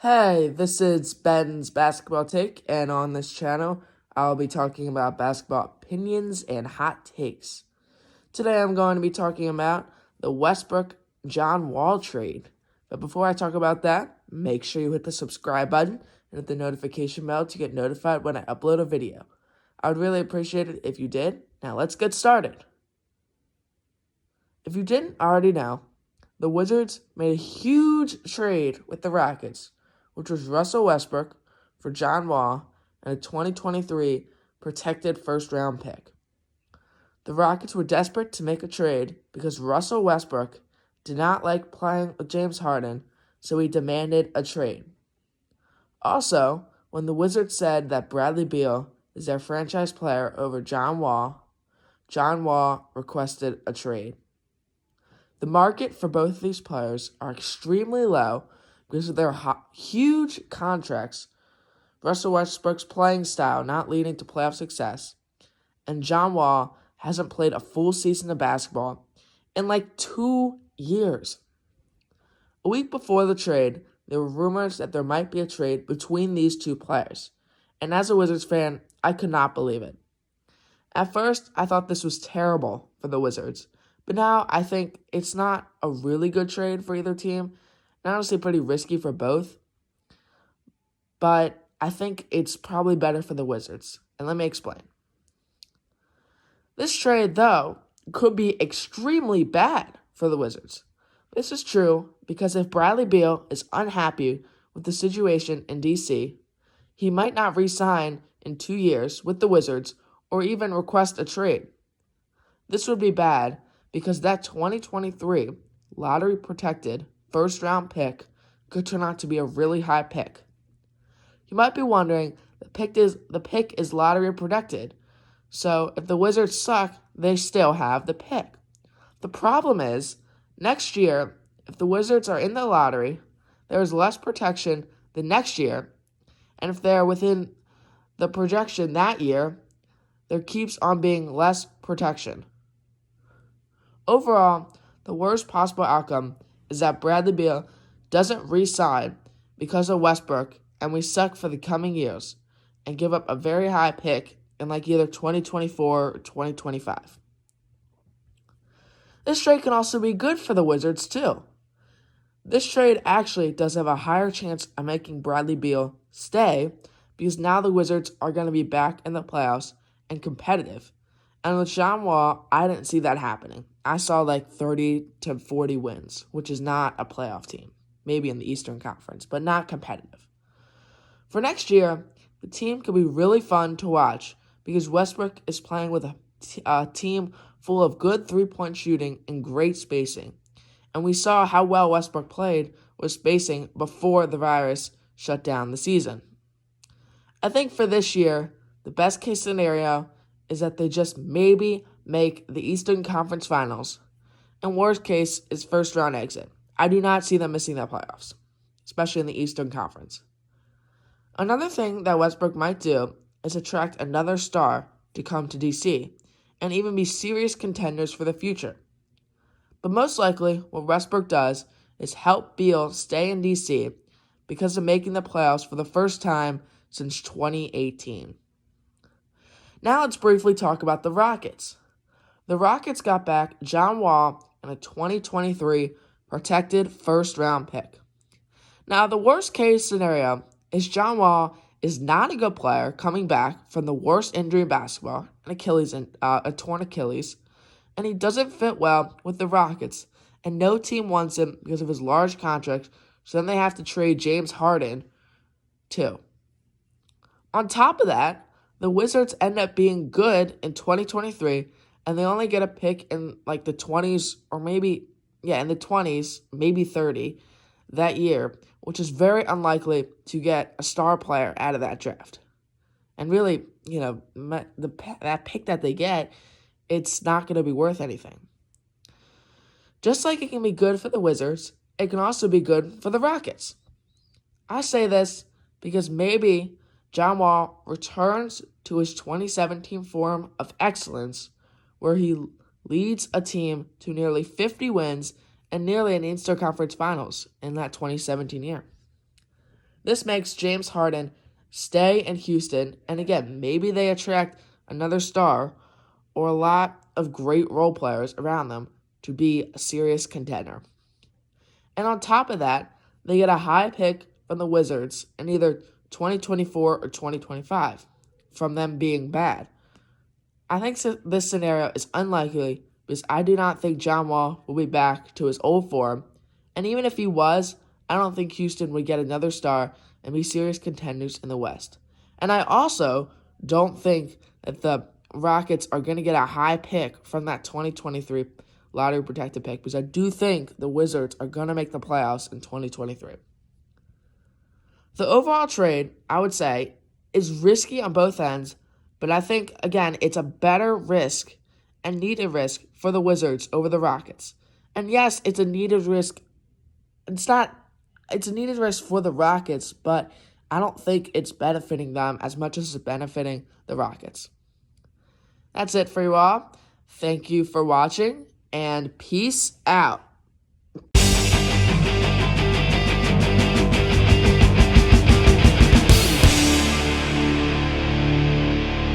Hey, this is Ben's Basketball Take, and on this channel, I'll be talking about basketball opinions and hot takes. Today, I'm going to be talking about the Westbrook-John Wall trade. But before I talk about that, make sure you hit the subscribe button and hit the notification bell to get notified when I upload a video. I would really appreciate it if you did. Now, let's get started. If you didn't already know, the Wizards made a huge trade with the Rockets, which was Russell Westbrook for John Wall and a 2023 protected first-round pick. The Rockets were desperate to make a trade because Russell Westbrook did not like playing with James Harden, so he demanded a trade. Also, when the Wizards said that Bradley Beal is their franchise player over John Wall requested a trade. The market for both of these players are extremely low because of their huge contracts, Russell Westbrook's playing style not leading to playoff success, and John Wall hasn't played a full season of basketball in like 2 years. A week before the trade, there were rumors that there might be a trade between these two players, and as a Wizards fan, I could not believe it. At first, I thought this was terrible for the Wizards, but now I think it's not a really good trade for either team, and honestly pretty risky for both, but I think it's probably better for the Wizards, and let me explain. This trade, though, could be extremely bad for the Wizards. This is true because if Bradley Beal is unhappy with the situation in DC, he might not re-sign in 2 years with the Wizards or even request a trade. This would be bad because that 2023 lottery-protected first-round pick could turn out to be a really high pick. You might be wondering, the pick is lottery-protected, so if the Wizards suck, they still have the pick. The problem is, next year, if the Wizards are in the lottery, there is less protection the next year, and if they're within the projection that year, there keeps on being less protection. Overall, the worst possible outcome is that Bradley Beal doesn't re-sign because of Westbrook and we suck for the coming years and give up a very high pick in like either 2024 or 2025. This trade can also be good for the Wizards too. This trade actually does have a higher chance of making Bradley Beal stay because now the Wizards are going to be back in the playoffs and competitive. And with John Wall, I didn't see that happening. I saw like 30 to 40 wins, which is not a playoff team. Maybe in the Eastern Conference, but not competitive. For next year, the team could be really fun to watch because Westbrook is playing with a team full of good three-point shooting and great spacing. And we saw how well Westbrook played with spacing before the virus shut down the season. I think for this year, the best case scenario is that they just maybe make the Eastern Conference Finals, and worst case is first round exit. I do not see them missing the playoffs, especially in the Eastern Conference. Another thing that Westbrook might do is attract another star to come to DC and even be serious contenders for the future. But most likely, what Westbrook does is help Beal stay in DC because of making the playoffs for the first time since 2018. Now let's briefly talk about the Rockets. The Rockets got back John Wall and a 2023 protected first-round pick. Now, the worst-case scenario is John Wall is not a good player coming back from the worst injury in basketball, a torn Achilles, and he doesn't fit well with the Rockets, and no team wants him because of his large contract, so then they have to trade James Harden too. On top of that, the Wizards end up being good in 2023, and they only get a pick in like the 20s or maybe 20s, maybe 30 that year, which is very unlikely to get a star player out of that draft. And really, that pick that they get, it's not going to be worth anything. Just like it can be good for the Wizards, it can also be good for the Rockets. I say this because maybe John Wall returns to his 2017 form of excellence where he leads a team to nearly 50 wins and nearly an Eastern Conference Finals in that 2017 year. This makes James Harden stay in Houston, and again, maybe they attract another star or a lot of great role players around them to be a serious contender. And on top of that, they get a high pick from the Wizards in either 2024 or 2025 from them being bad. I think this scenario is unlikely because I do not think John Wall will be back to his old form. And even if he was, I don't think Houston would get another star and be serious contenders in the West. And I also don't think that the Rockets are going to get a high pick from that 2023 lottery protected pick because I do think the Wizards are going to make the playoffs in 2023. The overall trade, I would say, is risky on both ends, but I think, again, it's a better risk and needed risk for the Wizards over the Rockets. And yes, it's a needed risk. It's a needed risk for the Rockets, but I don't think it's benefiting them as much as it's benefiting the Rockets. That's it for you all. Thank you for watching, and peace out.